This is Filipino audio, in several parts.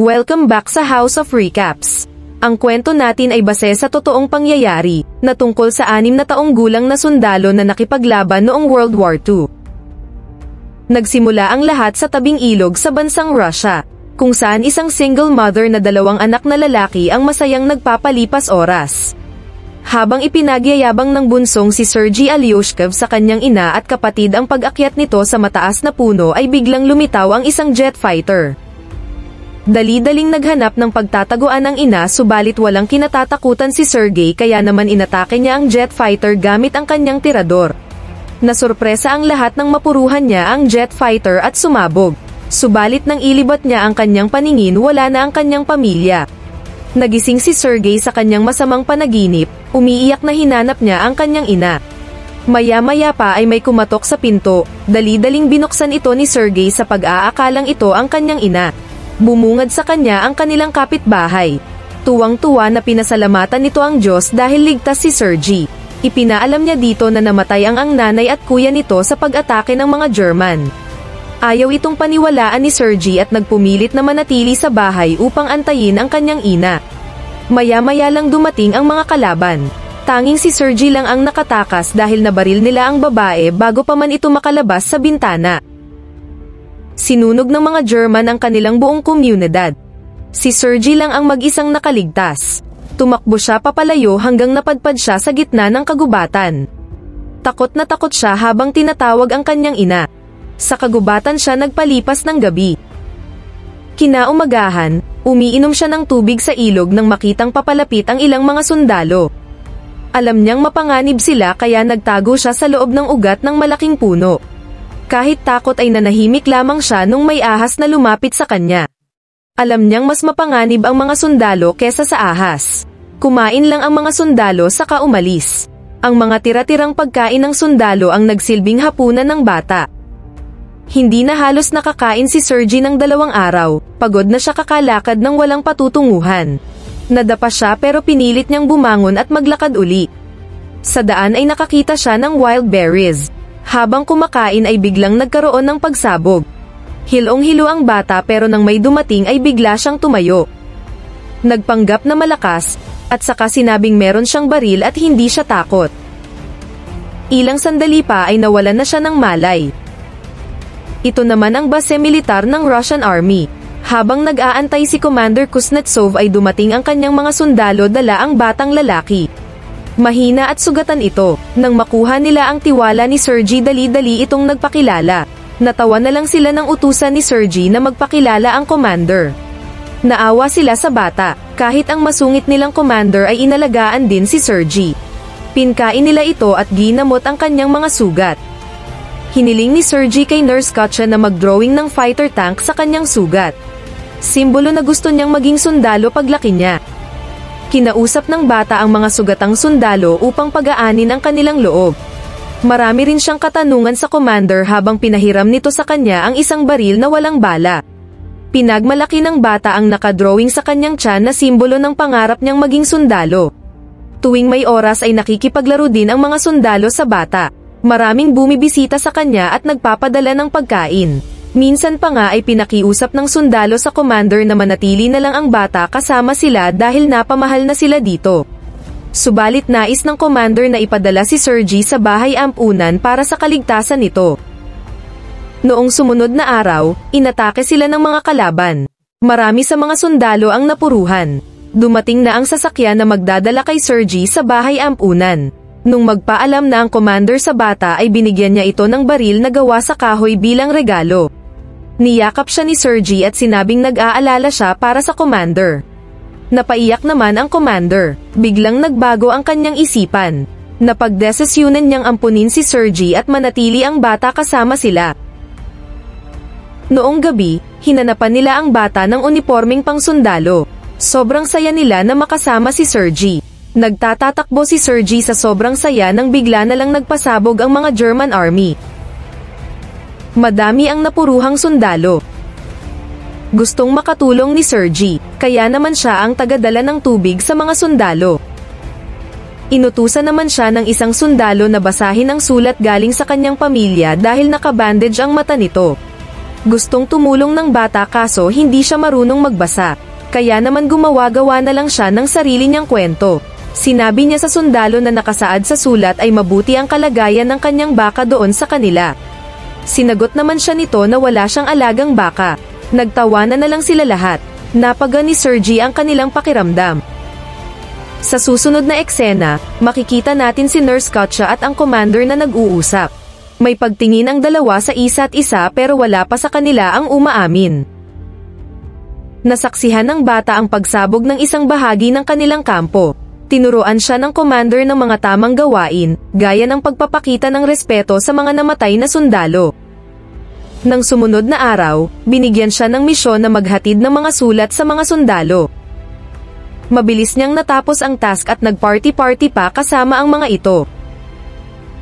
Welcome back sa House of Recaps. Ang kwento natin ay base sa totoong pangyayari, na tungkol sa 6 na taong gulang na sundalo na nakipaglaban noong World War II. Nagsimula ang lahat sa tabing ilog sa bansang Russia, kung saan isang single mother na 2 anak na lalaki ang masayang nagpapalipas oras. Habang ipinagyayabang ng bunsong si Sergei Alyoshev sa kanyang ina at kapatid ang pag-akyat nito sa mataas na puno ay biglang lumitaw ang isang jet fighter. Dali-daling naghanap ng pagtataguan ang ina subalit walang kinatatakutan si Sergei kaya naman inatake niya ang jet fighter gamit ang kanyang tirador. Nasurpresa ang lahat nang mapuruhan niya ang jet fighter at sumabog. Subalit nang ilibot niya ang kanyang paningin wala na ang kanyang pamilya. Nagising si Sergei sa kanyang masamang panaginip, umiiyak na hinanap niya ang kanyang ina. Maya-maya pa ay may kumatok sa pinto, dali-daling binuksan ito ni Sergei sa pag-aakalang ito ang kanyang ina. Bumungad sa kanya ang kanilang kapitbahay. Tuwang-tuwa na pinasalamatan nito ang Diyos dahil ligtas si Sergei. Ipinaalam niya dito na namatay ang nanay at kuya nito sa pag-atake ng mga German. Ayaw itong paniwalaan ni Sergei at nagpumilit na manatili sa bahay upang antayin ang kanyang ina. Maya-maya lang dumating ang mga kalaban. Tanging si Sergei lang ang nakatakas dahil nabaril nila ang babae bago pa man ito makalabas sa bintana. Sinunog ng mga German ang kanilang buong komunidad. Si Sergei lang ang mag-isang nakaligtas. Tumakbo siya papalayo hanggang napadpad siya sa gitna ng kagubatan. Takot na takot siya habang tinatawag ang kanyang ina. Sa kagubatan siya nagpalipas ng gabi. Kinaumagahan, umiinom siya ng tubig sa ilog nang makitang papalapit ang ilang mga sundalo. Alam niyang mapanganib sila kaya nagtago siya sa loob ng ugat ng malaking puno. Kahit takot ay nanahimik lamang siya nung may ahas na lumapit sa kanya. Alam niyang mas mapanganib ang mga sundalo kesa sa ahas. Kumain lang ang mga sundalo saka umalis. Ang mga tira-tirang pagkain ng sundalo ang nagsilbing hapunan ng bata. Hindi na halos nakakain si Sergei ng 2 araw, pagod na siya kakalakad ng walang patutunguhan. Nadapa siya pero pinilit niyang bumangon at maglakad uli. Sa daan ay nakakita siya ng wild berries. Habang kumakain ay biglang nagkaroon ng pagsabog. Hilong-hilo ang bata pero nang may dumating ay bigla siyang tumayo. Nagpanggap na malakas, at saka sinabing meron siyang baril at hindi siya takot. Ilang sandali pa ay nawalan na siya ng malay. Ito naman ang base militar ng Russian Army. Habang nag-aantay si Commander Kuznetsov ay dumating ang kanyang mga sundalo dala ang batang lalaki. Mahina at sugatan ito. Nang makuha nila ang tiwala ni Sergei dali-dali itong nagpakilala. Natawa na lang sila ng utusan ni Sergei na magpakilala ang commander. Naawa sila sa bata, kahit ang masungit nilang commander ay inalagaan din si Sergei. Pinkain nila ito at ginamot ang kanyang mga sugat. Hiniling ni Sergei kay Nurse Katya na mag-drawing ng fighter tank sa kanyang sugat. Simbolo na gusto niyang maging sundalo paglaki niya. Kinausap ng bata ang mga sugatang sundalo upang pagaanin ang kanilang loob. Marami rin siyang katanungan sa commander habang pinahiram nito sa kanya ang isang baril na walang bala. Pinagmalaki ng bata ang nakadrawing sa kanyang tiyan na simbolo ng pangarap niyang maging sundalo. Tuwing may oras ay nakikipaglaro din ang mga sundalo sa bata. Maraming bumibisita sa kanya at nagpapadala ng pagkain. Minsan pa nga ay pinakiusap ng sundalo sa commander na manatili na lang ang bata kasama sila dahil napamahal na sila dito. Subalit nais ng commander na ipadala si Sergei sa bahay ampunan para sa kaligtasan nito. Noong sumunod na araw, inatake sila ng mga kalaban. Marami sa mga sundalo ang napuruhan. Dumating na ang sasakyan na magdadala kay Sergei sa bahay ampunan. Nung magpaalam na ang commander sa bata ay binigyan niya ito ng baril na gawa sa kahoy bilang regalo. Niyakap siya ni Sergei at sinabing nag-aalala siya para sa commander. Napaiyak naman ang commander. Biglang nagbago ang kanyang isipan. Napagdesisyunan niyang ampunin si Sergei at manatili ang bata kasama sila. Noong gabi, hinanapan nila ang bata ng unipormeng pangsundalo. Sobrang saya nila na makasama si Sergei. Nagtatatakbo si Sergei sa sobrang saya nang bigla na lang nagpasabog ang mga German Army. Madami ang napuruhang sundalo. Gustong makatulong ni Sergei, kaya naman siya ang tagadala ng tubig sa mga sundalo. Inutusan naman siya ng isang sundalo na basahin ang sulat galing sa kanyang pamilya dahil nakabandage ang mata nito. Gustong tumulong ng bata kaso hindi siya marunong magbasa. Kaya naman gumawa-gawa na lang siya ng sarili niyang kwento. Sinabi niya sa sundalo na nakasaad sa sulat ay mabuti ang kalagayan ng kanyang baka doon sa kanila. Sinagot naman siya nito na wala siyang alagang baka. Nagtawanan na lang sila lahat. Napaga ni Sergi ang kanilang pakiramdam. Sa susunod na eksena, makikita natin si Nurse Katja at ang commander na nag-uusap. May pagtingin ang dalawa sa isa't isa pero wala pa sa kanila ang umaamin. Nasaksihan ng bata ang pagsabog ng isang bahagi ng kanilang kampo. Tinuruan siya ng commander ng mga tamang gawain, gaya ng pagpapakita ng respeto sa mga namatay na sundalo. Nang sumunod na araw, binigyan siya ng misyon na maghatid ng mga sulat sa mga sundalo. Mabilis niyang natapos ang task at nag-party-party pa kasama ang mga ito.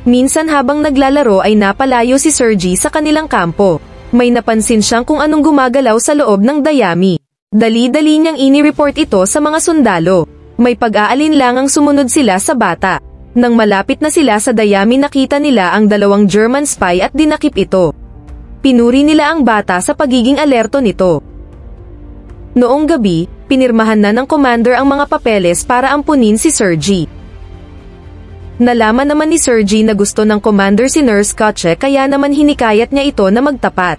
Minsan habang naglalaro ay napalayo si Sergi sa kanilang kampo. May napansin siyang kung anong gumagalaw sa loob ng dayami. Dali-dali niyang ini-report ito sa mga sundalo. May pag-aalinlangang sumunod sila sa bata. Nang malapit na sila sa dayami nakita nila ang dalawang German spy at dinakip ito. Pinuri nila ang bata sa pagiging alerto nito. Noong gabi, pinirmahan na ng commander ang mga papeles para ampunin si Sergi. Nalaman naman ni Sergi na gusto ng commander si Nurse Katja kaya naman hinikayat niya ito na magtapat.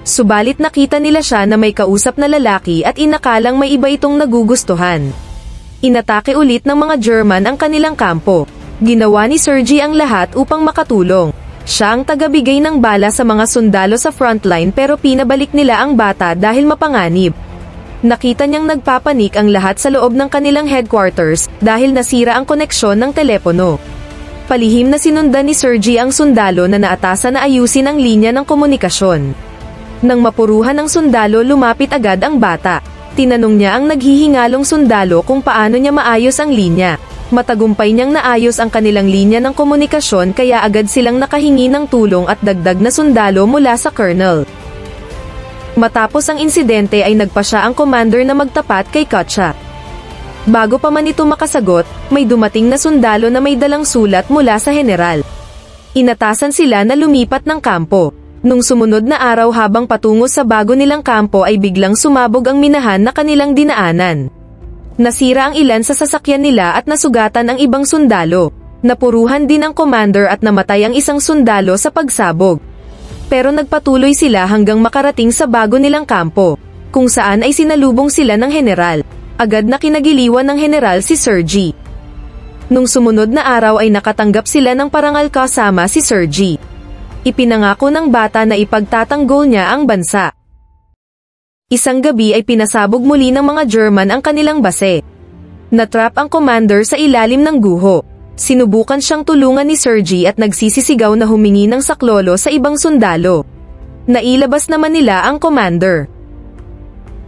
Subalit nakita nila siya na may kausap na lalaki at inakalang may iba itong nagugustuhan. Inatake ulit ng mga German ang kanilang kampo. Ginawa ni Sergi ang lahat upang makatulong. Siya ang tagabigay ng bala sa mga sundalo sa frontline pero pinabalik nila ang bata dahil mapanganib. Nakita niyang nagpapanik ang lahat sa loob ng kanilang headquarters dahil nasira ang koneksyon ng telepono. Palihim na sinundan ni Sergi ang sundalo na naatasan na ayusin ang linya ng komunikasyon. Nang mapuruhan ng sundalo lumapit agad ang bata. Tinanong niya ang naghihingalong sundalo kung paano niya maayos ang linya. Matagumpay niyang naayos ang kanilang linya ng komunikasyon kaya agad silang nakahingi ng tulong at dagdag na sundalo mula sa colonel. Matapos ang insidente ay nagpa siya ang commander na magtapat kay Katja. Bago pa man ito makasagot, may dumating na sundalo na may dalang sulat mula sa general. Inatasan sila na lumipat ng kampo. Nung sumunod na araw habang patungo sa bago nilang kampo ay biglang sumabog ang minahan na kanilang dinaanan. Nasira ang ilan sa sasakyan nila at nasugatan ang ibang sundalo. Napuruhan din ang commander at namatay ang isang sundalo sa pagsabog. Pero nagpatuloy sila hanggang makarating sa bago nilang kampo, kung saan ay sinalubong sila ng general. Agad na kinagiliwan ng general si Sergi. Nung sumunod na araw ay nakatanggap sila ng parangal kasama si Sergi. Ipinangako ng bata na ipagtatanggol niya ang bansa. Isang gabi ay pinasabog muli ng mga German ang kanilang base. Natrap ang commander sa ilalim ng guho. Sinubukan siyang tulungan ni Sergi at nagsisisigaw na humingi ng saklolo sa ibang sundalo. Nailabas naman nila ang commander.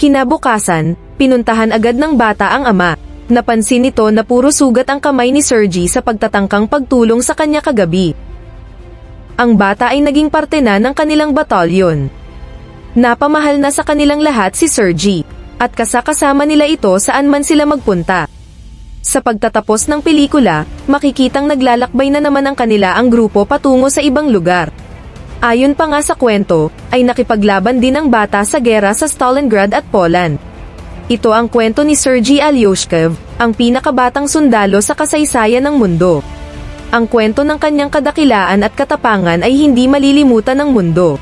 Kinabukasan, pinuntahan agad ng bata ang ama. Napansin nito na puro sugat ang kamay ni Sergi sa pagtatangkang pagtulong sa kanya kagabi. Ang bata ay naging parte na ng kanilang batalyon. Napamahal na sa kanilang lahat si Sergi, at kasakasama nila ito saan man sila magpunta. Sa pagtatapos ng pelikula, makikitang naglalakbay na naman ang kanila ang grupo patungo sa ibang lugar. Ayon pa nga sa kwento, ay nakipaglaban din ang bata sa gera sa Stalingrad at Poland. Ito ang kwento ni Sergi Alyoshkov, ang pinakabatang sundalo sa kasaysayan ng mundo. Ang kwento ng kanyang kadakilaan at katapangan ay hindi malilimutan ng mundo.